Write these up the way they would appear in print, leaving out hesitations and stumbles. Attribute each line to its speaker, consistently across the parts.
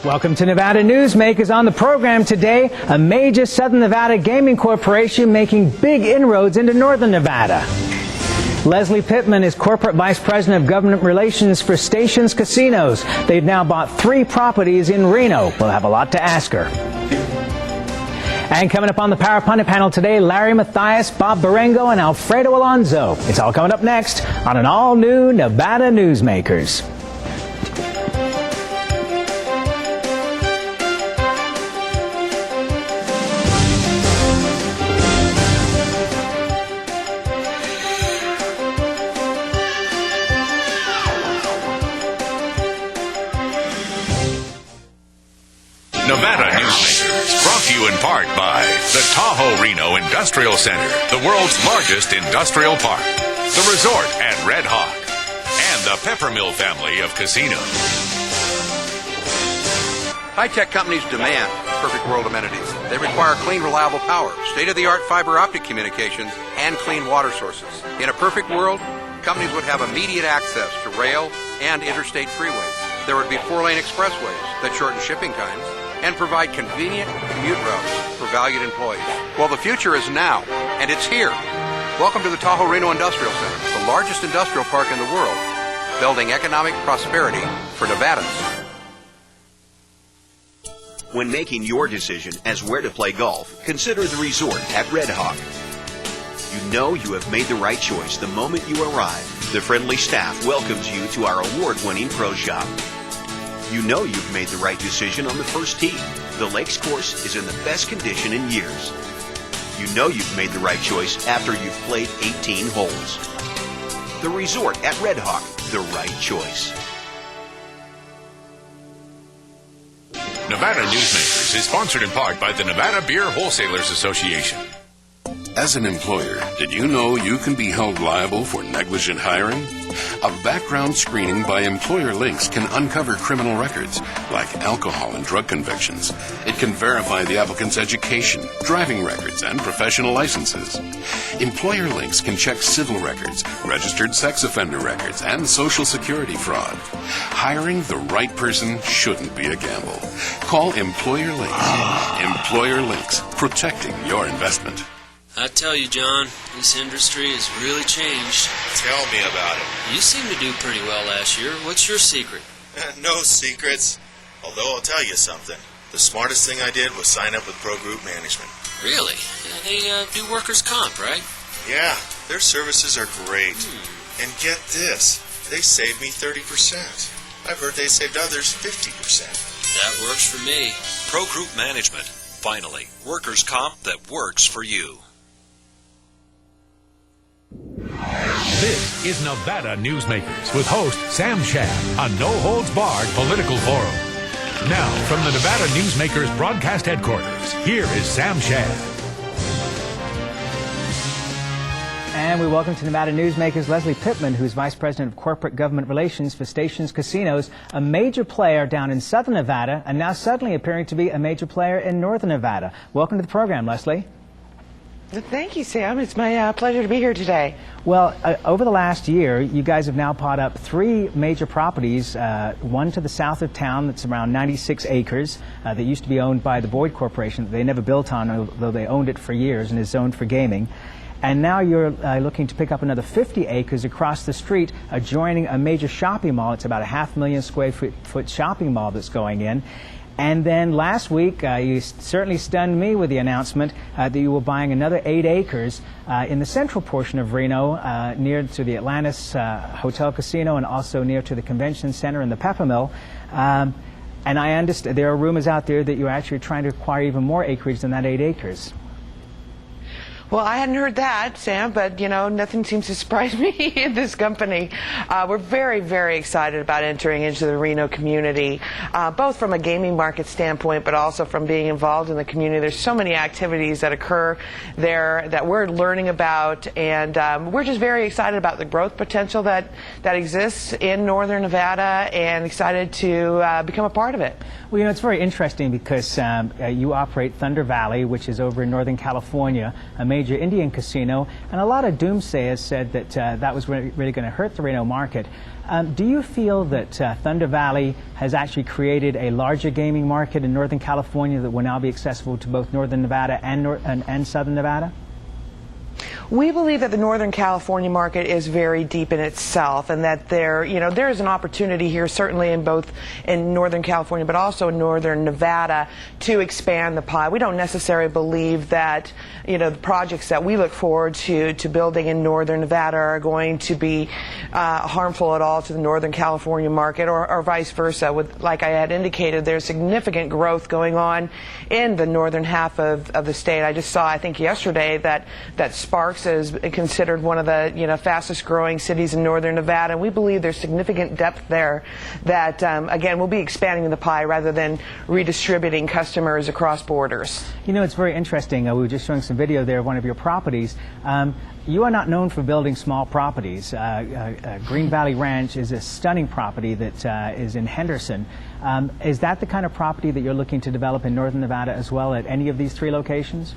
Speaker 1: Welcome to Nevada Newsmakers. On the program today, a major Southern Nevada gaming corporation making big inroads into Northern Nevada. Lesley Pittman is Corporate Vice President of Government Relations for Stations Casinos. They've now bought 3 properties in Reno. We'll have a lot to ask her. And coming up on the Power Pundit panel today, Larry Matheis, Bob Barengo, and Alfredo Alonso. It's all coming up next on an all-new Nevada Newsmakers.
Speaker 2: Nevada Newsmakers, brought to you in part by the Tahoe Reno Industrial Center, the world's largest industrial park, the resort at Red Hawk, and the Peppermill family of casinos.
Speaker 3: High-tech companies demand perfect world amenities. They require clean, reliable power, state-of-the-art fiber optic communications, and clean water sources. In a perfect world, companies would have immediate access to rail and interstate freeways. There would be 4-lane expressways that shorten shipping times and provide convenient commute routes for valued employees. Well, the future is now, and it's here. Welcome to the Tahoe Reno Industrial Center, the largest industrial park in the world, building economic prosperity for Nevadans.
Speaker 4: When making your decision as where to play golf, consider the resort at Red Hawk. You know you have made the right choice the moment you arrive. The friendly staff welcomes you to our award-winning pro shop. You know you've made the right decision on the first tee. The Lakes course is in the best condition in years. You know you've made the right choice after you've played 18 holes. The resort at Red Hawk, the right choice.
Speaker 2: Nevada Newsmakers is sponsored in part by the Nevada Beer Wholesalers Association.
Speaker 5: As an employer, did you know you can be held liable for negligent hiring? A background screening by Employer Links can uncover criminal records, like alcohol and drug convictions. It can verify the applicant's education, driving records, and professional licenses. Employer Links can check civil records, registered sex offender records, and social security fraud. Hiring the right person shouldn't be a gamble. Call Employer Links. Employer Links, protecting your investment.
Speaker 6: I tell you, John, this industry has really changed.
Speaker 7: Tell me about it.
Speaker 6: You seemed to do pretty well last year. What's your secret?
Speaker 7: No secrets. Although I'll tell you something. The smartest thing I did was sign up with Pro Group Management.
Speaker 6: Really? They do workers' comp, right?
Speaker 7: Yeah, their services are great. And get this, they saved me 30%. I've heard they saved others 50%.
Speaker 6: That works for me.
Speaker 8: Pro Group Management. Finally, workers' comp that works for you.
Speaker 2: This is Nevada Newsmakers with host Sam Shad, a no-holds-barred political forum. Now, from the Nevada Newsmakers broadcast headquarters, here is Sam Shad.
Speaker 1: And we welcome to Nevada Newsmakers Lesley Pittman, who's Vice President of Corporate Government Relations for Stations Casinos, a major player down in Southern Nevada, and now suddenly appearing to be a major player in Northern Nevada. Welcome to the program, Lesley.
Speaker 9: Thank you, Sam. It's my pleasure to be here today.
Speaker 1: Well, over the last year, you guys have now bought up 3 major properties, one to the south of town that's around 96 acres that used to be owned by the Boyd Corporation that they never built on, although they owned it for years and is zoned for gaming. And now you're looking to pick up another 50 acres across the street, adjoining a major shopping mall. It's about a 500,000 square foot shopping mall that's going in. And then last week, you certainly stunned me with the announcement that you were buying another 8 acres in the central portion of Reno, near to the Atlantis Hotel Casino and also near to the Convention Center and the Peppermill. And I understand there are rumors out there that you're actually trying to acquire even more acreage than that 8 acres.
Speaker 9: Well, I hadn't heard that, Sam, but, you know, nothing seems to surprise me in this company. We're very, very excited about entering into the Reno community, both from a gaming market standpoint, but also from being involved in the community. There's so many activities that occur there that we're learning about, and we're just very excited about the growth potential that exists in Northern Nevada and excited to become a part of it.
Speaker 1: Well, you know, it's very interesting because you operate Thunder Valley, which is over in Northern California, a major Indian casino, and a lot of doomsayers said that that was really going to hurt the Reno market. Do you feel that Thunder Valley has actually created a larger gaming market in Northern California that will now be accessible to both Northern Nevada and Southern Nevada?
Speaker 9: We believe that the Northern California market is very deep in itself, and that there is an opportunity here, certainly in Northern California, but also in Northern Nevada, to expand the pie. We don't necessarily believe that, the projects that we look forward to building in Northern Nevada are going to be harmful at all to the Northern California market, or vice versa. Like I had indicated, there's significant growth going on in the northern half of the state. I just saw, I think yesterday, that Sparks is considered one of the fastest growing cities in Northern Nevada, and we believe there's significant depth there that again will be expanding the pie rather than redistributing customers across borders.
Speaker 1: It's very interesting. We were just showing some video there of one of your properties. You are not known for building small properties. Green Valley Ranch is a stunning property that is in Henderson. Is that the kind of property that you're looking to develop in Northern Nevada as well at any of these 3 locations?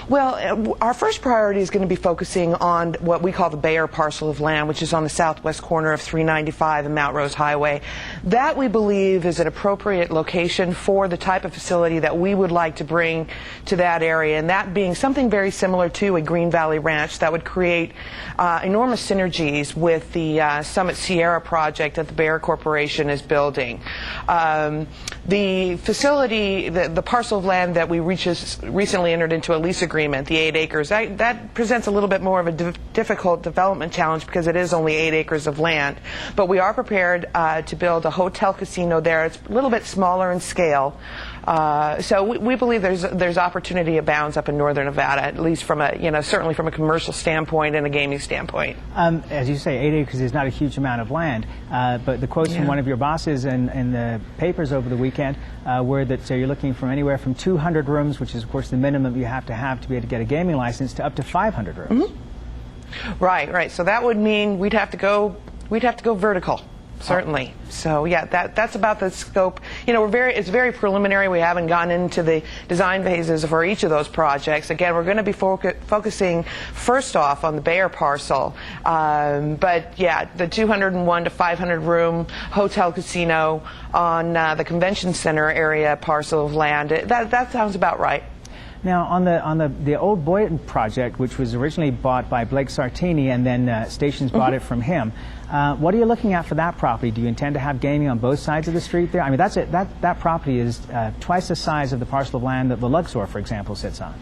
Speaker 9: Well, our first priority is going to be focusing on what we call the Bayer parcel of land, which is on the southwest corner of 395 and Mount Rose Highway. That, we believe, is an appropriate location for the type of facility that we would like to bring to that area, and that being something very similar to a Green Valley Ranch that would create enormous synergies with the Summit Sierra project that the Bayer Corporation is building. The facility, the parcel of land that we recently entered into a lease agreement, the 8 acres, that presents a little bit more of a difficult development challenge because it is only 8 acres of land. But we are prepared to build a hotel casino there. It's a little bit smaller in scale. So we believe there's opportunity abounds up in Northern Nevada, at least from certainly from a commercial standpoint and a gaming standpoint.
Speaker 1: As you say, 8 acres is not a huge amount of land, but the quotes from one of your bosses in the papers over the weekend were that you're looking from anywhere from 200 rooms, which is of course the minimum you have to be able to get a gaming license, to up to 500 rooms.
Speaker 9: Mm-hmm. Right. So that would mean we'd have to go vertical. Certainly. So yeah, that's about the scope. It's very preliminary. We haven't gone into the design phases for each of those projects. Again, we're going to be focusing first off on the Bayer parcel. But yeah, the 201 to 500 room hotel casino on the convention center area parcel of land. That sounds about right.
Speaker 1: Now, on the old Boynton project, which was originally bought by Blake Sartini, and then Stations bought it from him, what are you looking at for that property? Do you intend to have gaming on both sides of the street there? I mean, that property is twice the size of the parcel of land that the Luxor, for example, sits on.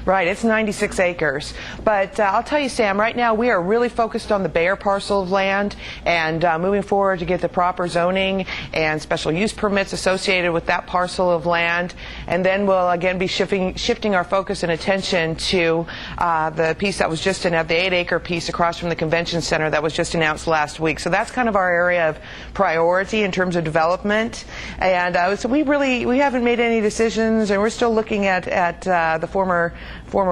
Speaker 9: Right, it's 96 acres. But I'll tell you, Sam, right now we are really focused on the Bayer parcel of land and moving forward to get the proper zoning and special use permits associated with that parcel of land. And then we'll again be shifting our focus and attention to the piece that was just the 8-acre piece across from the convention center that was just announced last week. So that's kind of our area of priority in terms of development. And so we haven't made any decisions, and we're still looking at the former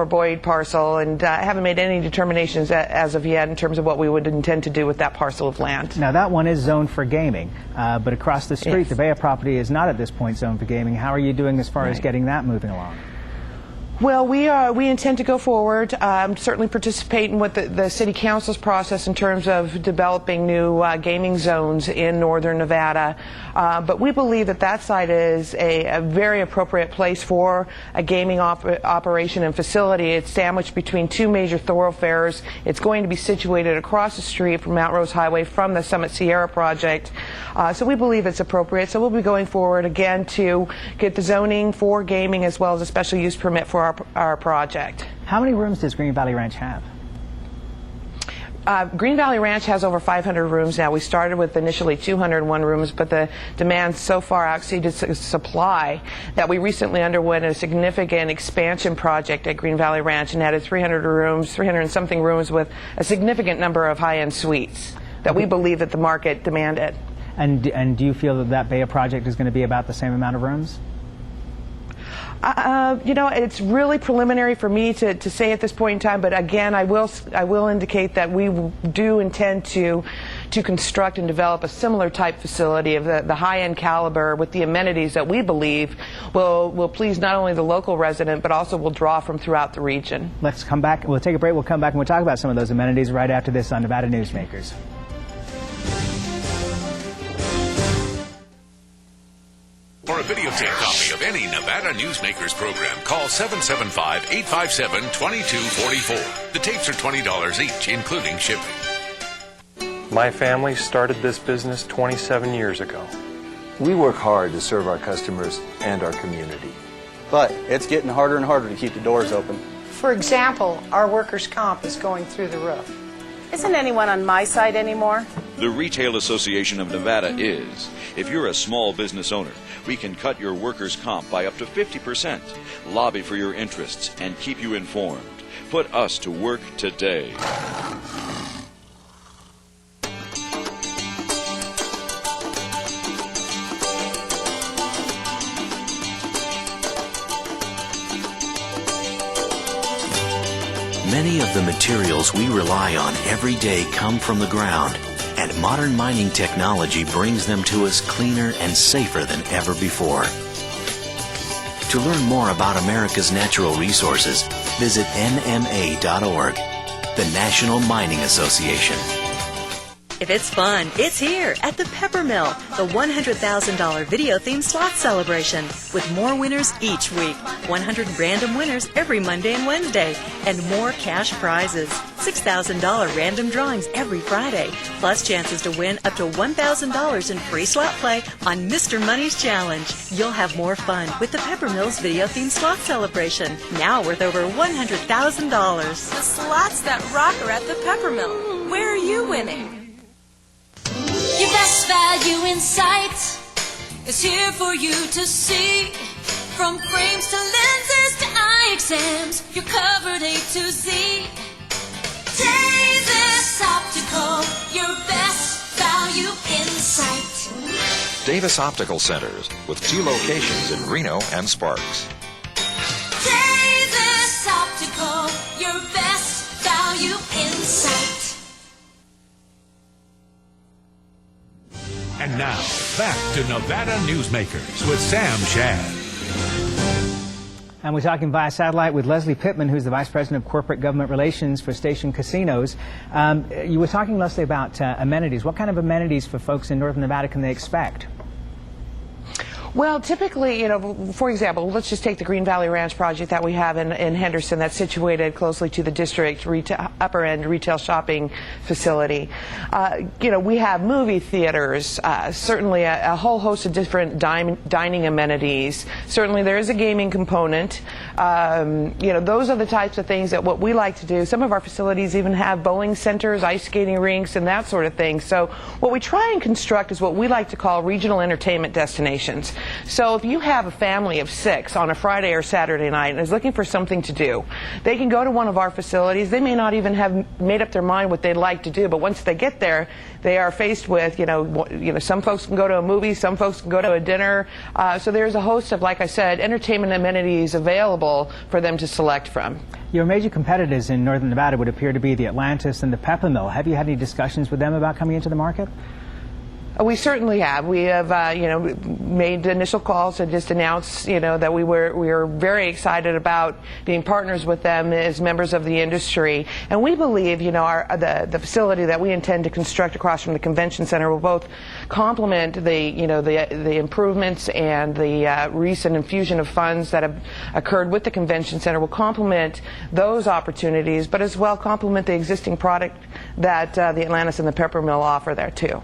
Speaker 9: Boyd parcel, and haven't made any determinations as of yet in terms of what we would intend to do with that parcel of land.
Speaker 1: Now, that one is zoned for gaming, but across the street,
Speaker 9: yes,
Speaker 1: the Bayer property is not at this point zoned for gaming. How are you doing as far as getting that moving along?
Speaker 9: Well, we intend to go forward, certainly participate in what the City Council's process in terms of developing new gaming zones in Northern Nevada. But we believe that site is a very appropriate place for a gaming operation and facility. It's sandwiched between 2 major thoroughfares. It's going to be situated across the street from Mount Rose Highway from the Summit Sierra project. So we believe it's appropriate. So we'll be going forward again to get the zoning for gaming as well as a special use permit for our project.
Speaker 1: How many rooms does Green Valley Ranch have?
Speaker 9: Green Valley Ranch has over 500 rooms now. We started with initially 201 rooms, but the demand so far exceeded supply that we recently underwent a significant expansion project at Green Valley Ranch and added 300 and something rooms with a significant number of high-end suites that we believe that the market demanded.
Speaker 1: And do you feel that Bayer project is going to be about the same amount of rooms?
Speaker 9: It's really preliminary for me to say at this point in time, but again, I will indicate that we do intend to to construct and develop a similar type facility of the high-end caliber with the amenities that we believe will please not only the local resident but also will draw from throughout the region.
Speaker 1: Let's come back. We'll take a break. We'll come back and we'll talk about some of those amenities right after this on Nevada Newsmakers.
Speaker 2: For a videotape copy of any Nevada Newsmakers program, call 775-857-2244. The tapes are $20 each, including shipping.
Speaker 10: My family started this business 27 years ago.
Speaker 11: We work hard to serve our customers and our community.
Speaker 12: But it's getting harder and harder to keep the doors open.
Speaker 13: For example, our workers' comp is going through the roof. Isn't anyone on my side anymore?
Speaker 14: The Retail Association of Nevada is. If you're a small business owner, we can cut your workers' comp by up to 50%, lobby for your interests, and keep you informed. Put us to work today.
Speaker 15: Many of the materials we rely on every day come from the ground, and modern mining technology brings them to us cleaner and safer than ever before. To learn more about America's natural resources, visit nma.org, the National Mining Association.
Speaker 16: If it's fun, it's here at the Peppermill, the $100,000 video-themed slot celebration, with more winners each week, 100 random winners every Monday and Wednesday, and more cash prizes, $6,000 random drawings every Friday, plus chances to win up to $1,000 in free slot play on Mr. Money's Challenge. You'll have more fun with the Peppermill's video-themed slot celebration, now worth over $100,000.
Speaker 17: The slots that rock are at the Peppermill. Where are you winning?
Speaker 18: Your best value in sight is here for you to see. From frames to lenses to eye exams, you're covered A to Z. Davis Optical, your best value in sight.
Speaker 8: Davis Optical Centers, with 2 locations in Reno and Sparks.
Speaker 18: Davis Optical, your best value in sight.
Speaker 2: And now, back to Nevada Newsmakers with Sam Shad.
Speaker 1: And we're talking via satellite with Lesley Pittman, who's the Vice President of Corporate Government Relations for Station Casinos. You were talking, Lesley, about amenities. What kind of amenities for folks in Northern Nevada can they expect?
Speaker 9: Well, typically, you know, for example, let's just take the Green Valley Ranch project that we have in Henderson that's situated closely to the district upper-end retail shopping facility. You know, we have movie theaters, certainly a whole host of different dining amenities. Certainly there is a gaming component. You know, those are the types of things that what we like to do. Some of our facilities even have bowling centers, ice skating rinks, and that sort of thing. So what we try and construct is what we like to call regional entertainment destinations. So if you have a family of 6 on a Friday or Saturday night and is looking for something to do, they can go to one of our facilities. They may not even have made up their mind what they'd like to do, but once they get there, they are faced with, you know, some folks can go to a movie, some folks can go to a dinner. So there's a host of, like I said, entertainment amenities available for them to select from.
Speaker 1: Your major competitors in Northern Nevada would appear to be the Atlantis and the Peppermill. Have you had any discussions with them about coming into the market?
Speaker 9: We certainly have. We have, you know, made initial calls and just announced, you know, that we were very excited about being partners with them as members of the industry. And we believe, you know, the facility that we intend to construct across from the convention center will both complement the improvements and the recent infusion of funds that have occurred with the convention center, will complement those opportunities, but as well complement the existing product that the Atlantis and the Peppermill offer there too.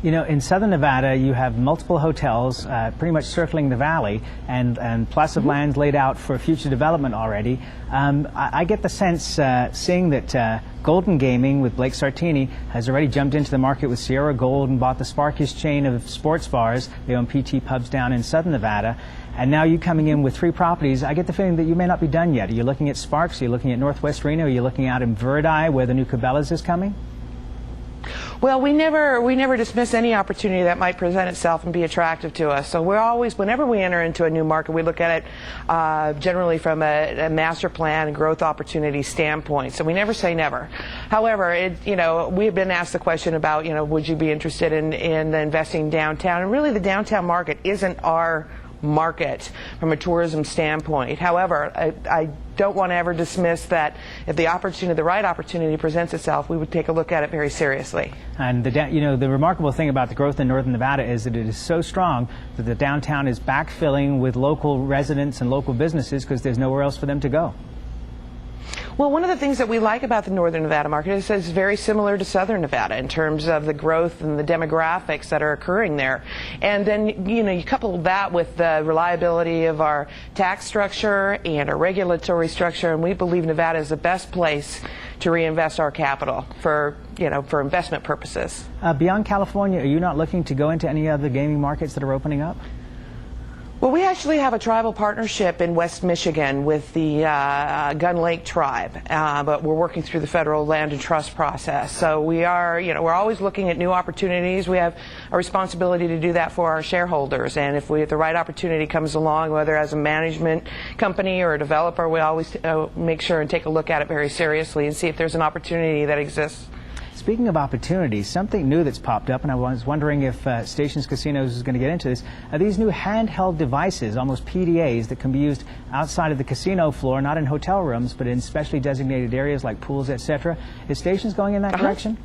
Speaker 1: You know, in Southern Nevada, you have multiple hotels pretty much circling the valley, and plots of land laid out for future development already. I get the sense, seeing that Golden Gaming with Blake Sartini has already jumped into the market with Sierra Gold and bought the Sparkish chain of sports bars. They own PT pubs down in Southern Nevada. And now you coming in with 3 properties. I get the feeling that you may not be done yet. Are you looking at Sparks? Are you looking at Northwest Reno? Are you looking out in Verdi, where the new Cabela's is coming?
Speaker 9: Well, we never dismiss any opportunity that might present itself and be attractive to us. So we're always, whenever we enter into a new market, we look at it generally from a master plan and growth opportunity standpoint. So we never say never. However, we have been asked the question about, would you be interested in investing downtown? And really, the downtown market isn't our market from a tourism standpoint. However, I don't want to ever dismiss that if the right opportunity presents itself, we would take a look at it very seriously.
Speaker 1: And the remarkable thing about the growth in northern Nevada is that it is so strong that the downtown is backfilling with local residents and local businesses because there's nowhere else for them to go.
Speaker 9: Well, one of the things that we like about the northern Nevada market is it's very similar to southern Nevada in terms of the growth and the demographics that are occurring there. And then, you couple that with the reliability of our tax structure and our regulatory structure, and we believe Nevada is the best place to reinvest our capital for investment purposes.
Speaker 1: Beyond California, are you not looking to go into any other gaming markets that are opening up?
Speaker 9: Well, we actually have a tribal partnership in West Michigan with the Gun Lake tribe, but we're working through the federal land and trust process. So we are, we're always looking at new opportunities. We have a responsibility to do that for our shareholders, and if the right opportunity comes along, whether as a management company or a developer, we always make sure and take a look at it very seriously and see if there's an opportunity that exists.
Speaker 1: Speaking of opportunities, something new that's popped up, and I was wondering if Stations Casinos is going to get into this, are these new handheld devices, almost PDAs, that can be used outside of the casino floor, not in hotel rooms, but in specially designated areas like pools, etc. Is Stations going in that direction?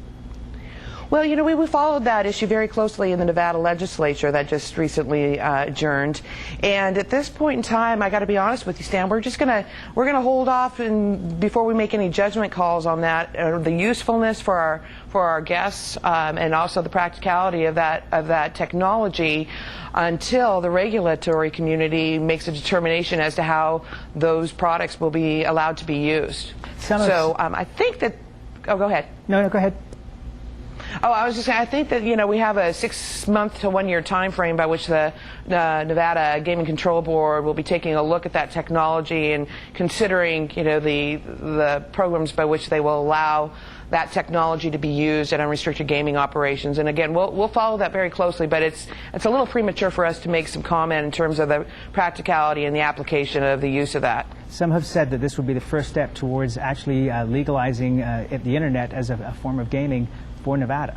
Speaker 9: Well, we followed that issue very closely in the Nevada legislature that just recently adjourned. And at this point in time, I got to be honest with you, Stan, we're gonna hold off before we make any judgment calls on that, the usefulness for our guests, and also the practicality of that technology until the regulatory community makes a determination as to how those products will be allowed to be used. I think that. Oh, go ahead.
Speaker 1: No, go ahead.
Speaker 9: Oh, I was just saying, I think that, we have a 6-month to 1-year time frame by which the Nevada Gaming Control Board will be taking a look at that technology and considering, the programs by which they will allow that technology to be used at unrestricted gaming operations. And again, we'll follow that very closely, but it's a little premature for us to make some comment in terms of the practicality and the application of the use of that.
Speaker 1: Some have said that this would be the first step towards actually legalizing the internet as a form of gaming for Nevada.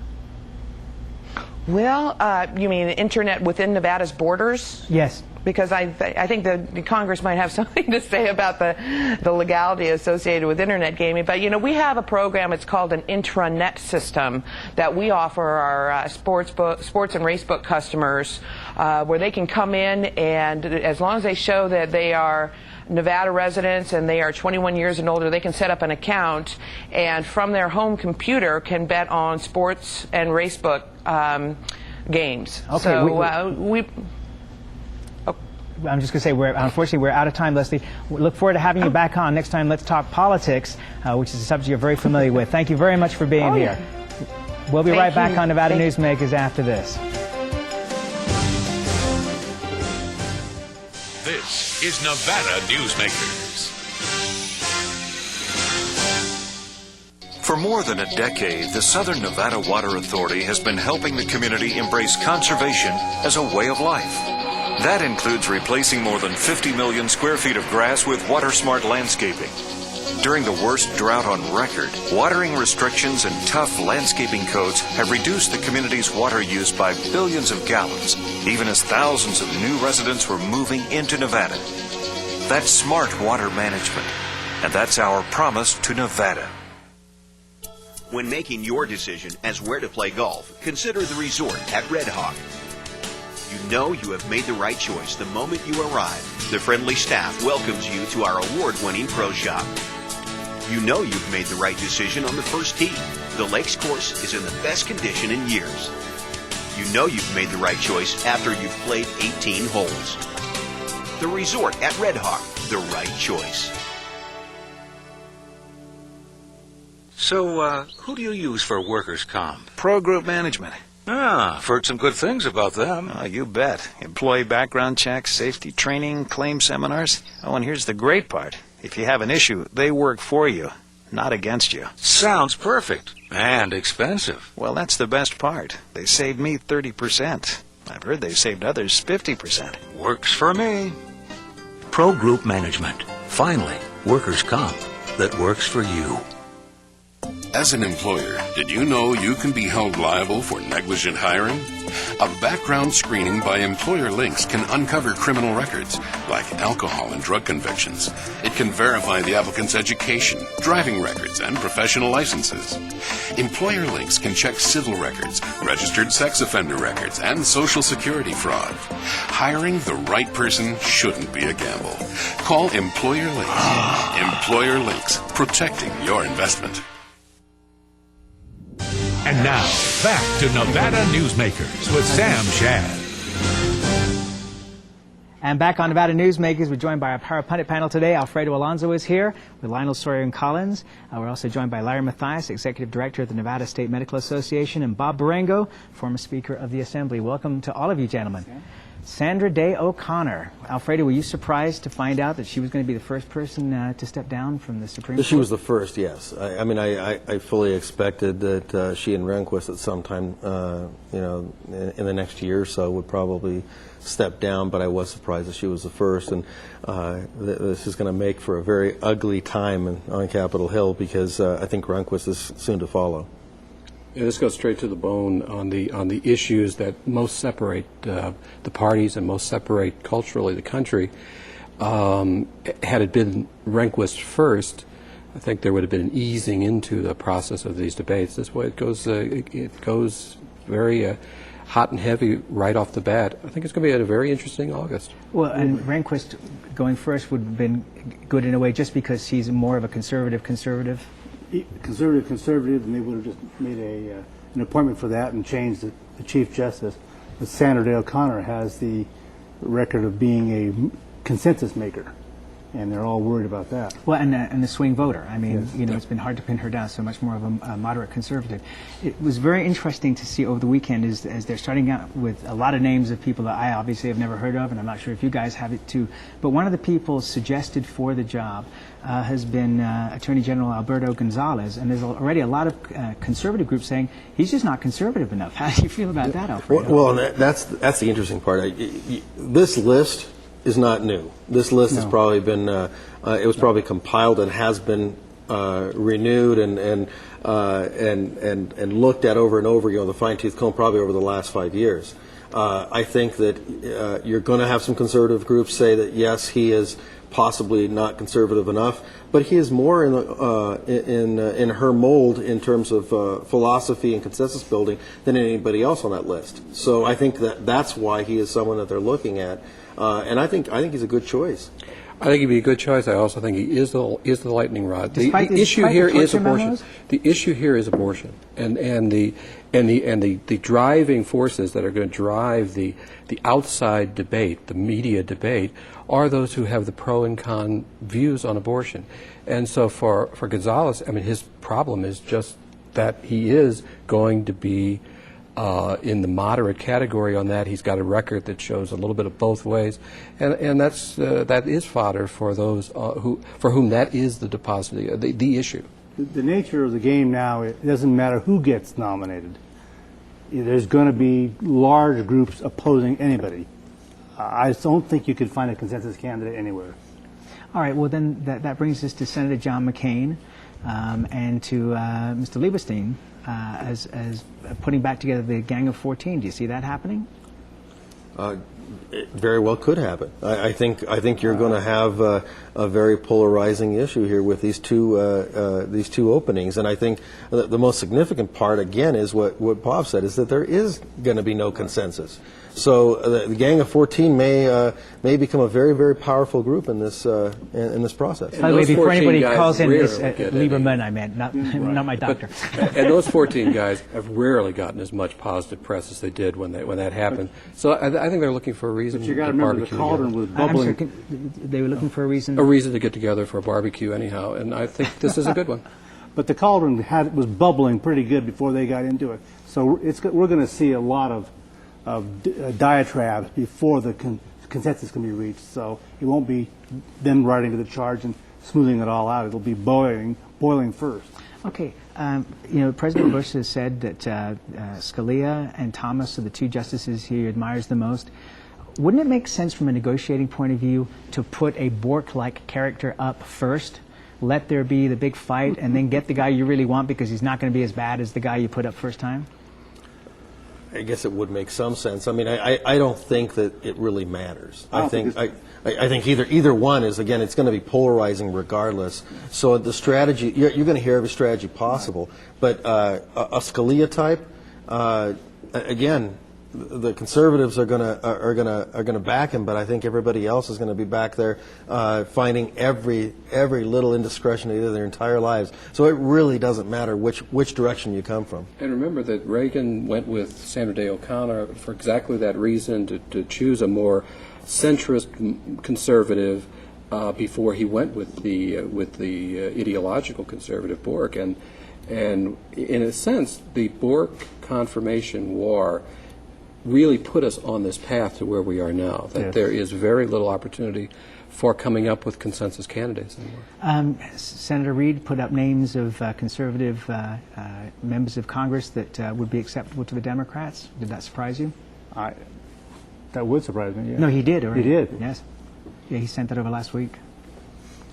Speaker 9: Well, you mean internet within Nevada's borders?
Speaker 1: Yes.
Speaker 9: Because I think the Congress might have something to say about the legality associated with internet gaming. But, we have a program, it's called an intranet system, that we offer our sports and racebook customers, where they can come in and as long as they show that they are Nevada residents and they are 21 years and older, they can set up an account and from their home computer can bet on sports and racebook games.
Speaker 1: Okay,
Speaker 9: so
Speaker 1: I'm just going to say, unfortunately, we're out of time, Lesley. We look forward to having you back on. Next time, let's talk politics, which is a subject you're very familiar with. Thank you very much for being here. We'll be right back on Nevada Newsmakers after this.
Speaker 2: This is Nevada Newsmakers.
Speaker 8: For more than a decade, the Southern Nevada Water Authority has been helping the community embrace conservation as a way of life. That includes replacing more than 50 million square feet of grass with water-smart landscaping. During the worst drought on record, watering restrictions and tough landscaping codes have reduced the community's water use by billions of gallons, even as thousands of new residents were moving into Nevada. That's smart water management, and that's our promise to Nevada.
Speaker 4: When making your decision as where to play golf, consider the resort at Red Hawk. You know you have made the right choice the moment you arrive. The friendly staff welcomes you to our award-winning pro shop. You know you've made the right decision on the first tee. The Lakes course is in the best condition in years. You know you've made the right choice after you've played 18 holes. The resort at Red Hawk, the right choice.
Speaker 19: So, who do you use for workers' comp?
Speaker 20: Pro Group Management.
Speaker 19: Ah, I've heard some good things about them.
Speaker 20: Oh, you bet. Employee background checks, safety training, claim seminars. Oh, and here's the great part. If you have an issue, they work for you, not against you.
Speaker 19: Sounds perfect. And expensive.
Speaker 20: Well, that's the best part. They saved me 30%. I've heard they've saved others 50%.
Speaker 19: Works for me.
Speaker 8: Pro Group Management. Finally, workers' comp that works for you.
Speaker 5: As an employer, did you know you can be held liable for negligent hiring? A background screening by Employer Links can uncover criminal records, like alcohol and drug convictions. It can verify the applicant's education, driving records, and professional licenses. Employer Links can check civil records, registered sex offender records, and Social Security fraud. Hiring the right person shouldn't be a gamble. Call Employer Links. Employer Links, protecting your investment.
Speaker 2: And now, back to Nevada Newsmakers with Sam Shad.
Speaker 1: And back on Nevada Newsmakers, we're joined by our Power Pundit panel today. Alfredo Alonso is here with Lionel, Sawyer, and Collins. We're also joined by Larry Matheis, Executive Director of the Nevada State Medical Association, and Bob Barengo, former Speaker of the Assembly. Welcome to all of you, gentlemen. Sandra Day O'Connor. Alfredo, were you surprised to find out that she was going to be the first person to step down from the Supreme Court?
Speaker 21: She was the first, yes. I fully expected that she and Rehnquist at some time, in the next year or so would probably step down, but I was surprised that she was the first. And this is going to make for a very ugly time on Capitol Hill because I think Rehnquist is soon to follow.
Speaker 22: Yeah, this goes straight to the bone on the issues that most separate the parties and most separate culturally the country. Had it been Rehnquist first, I think there would have been an easing into the process of these debates. This way, it goes very hot and heavy right off the bat. I think it's going to be a very interesting August.
Speaker 1: Well, and Rehnquist going first would have been good in a way just because he's more of a conservative.
Speaker 23: Conservative, and they would have just made an appointment for that and changed the Chief Justice. But Sandra Day O'Connor has the record of being a consensus maker, and they're all worried about that.
Speaker 1: Well, and the swing voter. I mean,
Speaker 23: yes.
Speaker 1: It's been hard to pin her down, so much more of a moderate conservative. It was very interesting to see over the weekend as they're starting out with a lot of names of people that I obviously have never heard of, and I'm not sure if you guys have it too. But one of the people suggested for the job has been Attorney General Alberto Gonzalez, and there's already a lot of conservative groups saying he's just not conservative enough. How do you feel about that, Alfredo?
Speaker 21: Well, that's the interesting part. This list is not new. This list has probably been, it was probably compiled and has been renewed and looked at over and over, the fine-tooth comb probably over the last 5 years. I think that you're going to have some conservative groups say that, yes, he is possibly not conservative enough, but he is more in her mold in terms of philosophy and consensus building than anybody else on that list. So I think that's why he is someone that they're looking at, and I think he's a good choice.
Speaker 22: I think he'd be a good choice. I also think he is the lightning rod. The issue here is abortion. The issue here is abortion, and the driving forces that are going to drive the outside debate, the media debate, are those who have the pro and con views on abortion. And so for Gonzalez, his problem is just that he is going to be in the moderate category on that. He's got a record that shows a little bit of both ways, and that is fodder for those for whom that is the issue.
Speaker 23: The nature of the game now, it doesn't matter who gets nominated. There's going to be large groups opposing anybody. I don't think you could find a consensus candidate anywhere.
Speaker 1: All right, well then that brings us to Senator John McCain and to Mr. Lieberstein as putting back together the Gang of 14. Do you see that happening?
Speaker 21: It very well could happen. I think you're going to have a very polarizing issue here with these two openings, and I think the most significant part again is what Bob said, is that there is going to be no consensus. So the Gang of 14 may become a very, very powerful group in this process.
Speaker 1: By the way, before anybody calls in, it's Lieberman I meant, not my doctor.
Speaker 22: And those 14 guys have rarely gotten as much positive press as they did when that happened. So I think they're looking for a reason.
Speaker 23: But you got to remember, the cauldron was bubbling.
Speaker 1: They were looking for a reason.
Speaker 22: A reason to get together for a barbecue, anyhow. And I think this is a good one.
Speaker 23: But the cauldron was bubbling pretty good before they got into it. So we're going to see a lot of diatribe before the consensus can be reached. So it won't be them riding to the charge and smoothing it all out. It'll be boiling first.
Speaker 1: Okay, You know, President Bush has said that Scalia and Thomas are the two justices he admires the most. Wouldn't it make sense from a negotiating point of view to put a Bork-like character up first, let there be the big fight, and then get the guy you really want because he's not going to be as bad as the guy you put up first time?
Speaker 21: I guess it would make some sense. I mean, I don't think that it really matters. I think either one is, again, it's going to be polarizing regardless. So the strategy, you're going to hear every strategy possible. But a Scalia type, again, the conservatives are going to back him, but I think everybody else is going to be back there finding every little indiscretion they did their entire lives. So it really doesn't matter which direction you come from.
Speaker 22: And remember that Reagan went with Sandra Day O'Connor for exactly that reason, to choose a more centrist conservative before he went with the ideological conservative Bork. And in a sense, the Bork confirmation war really put us on this path to where we are now, that there is very little opportunity for coming up with consensus candidates anymore.
Speaker 1: Senator Reid put up names of conservative members of Congress that would be acceptable to the Democrats. Did that surprise you?
Speaker 23: That would surprise me, yeah.
Speaker 1: No, he did already.
Speaker 23: He did?
Speaker 1: Yes. Yeah, he sent that over last week.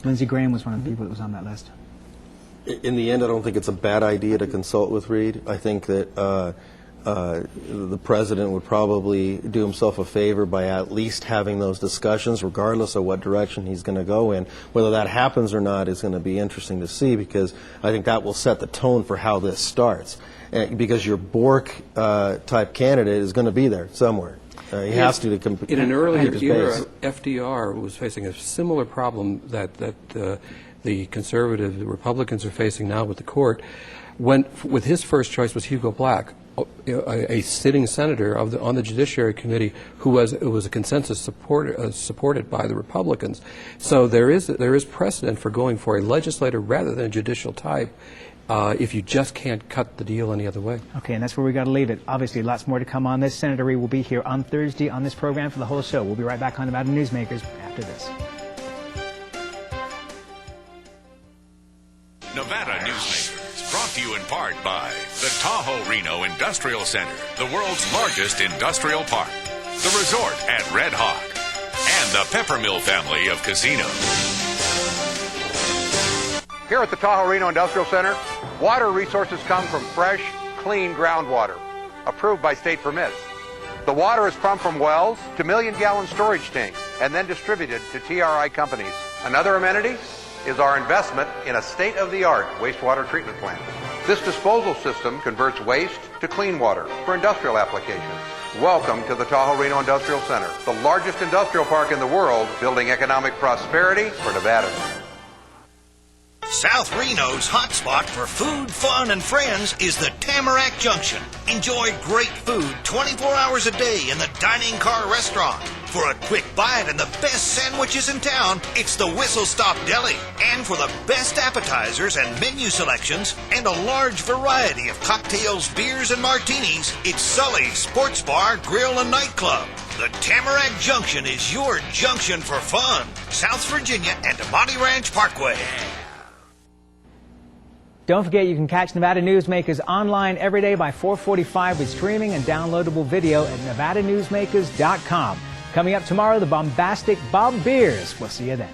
Speaker 1: Lindsey Graham was one of the people that was on that list.
Speaker 21: In the end, I don't think it's a bad idea to consult with Reid. I think that the president would probably do himself a favor by at least having those discussions, regardless of what direction he's going to go in. Whether that happens or not is going to be interesting to see, because I think that will set the tone for how this starts. Because your Bork type candidate is going to be there somewhere. He has to compete.
Speaker 22: In an earlier era, FDR was facing a similar problem that the conservative, the Republicans are facing now with the court. With his first choice was Hugo Black, a sitting senator on the Judiciary Committee who was a consensus supported by the Republicans. So there is precedent for going for a legislator rather than a judicial type if you just can't cut the deal any other way.
Speaker 1: Okay, and that's where we got to leave it. Obviously, lots more to come on this. Senator Reid will be here on Thursday on this program for the whole show. We'll be right back on Nevada Newsmakers after this.
Speaker 2: Nevada Newsmakers, brought to you in part by the Tahoe Reno Industrial Center, the world's largest industrial park, the resort at Red Hawk, and the Peppermill family of casinos.
Speaker 3: Here at the Tahoe Reno Industrial Center, water resources come from fresh, clean groundwater, approved by state permits. The water is pumped from wells to million-gallon storage tanks and then distributed to TRI companies. Another amenity is our investment in a state-of-the-art wastewater treatment plant. This disposal system converts waste to clean water for industrial applications. Welcome to the Tahoe Reno Industrial Center, the largest industrial park in the world, building economic prosperity for Nevada.
Speaker 6: South Reno's hotspot for food, fun, and friends is the Tamarack Junction. Enjoy great food 24 hours a day in the Dining Car Restaurant. For a quick bite and the best sandwiches in town, it's the Whistle Stop Deli. And for the best appetizers and menu selections and a large variety of cocktails, beers, and martinis, it's Sully's Sports Bar, Grill, and Nightclub. The Tamarack Junction is your junction for fun. South Virginia and Amati Ranch Parkway.
Speaker 1: Don't forget, you can catch Nevada Newsmakers online every day by 4:45 with streaming and downloadable video at nevadanewsmakers.com. Coming up tomorrow, the bombastic Bob Beers. We'll see you then.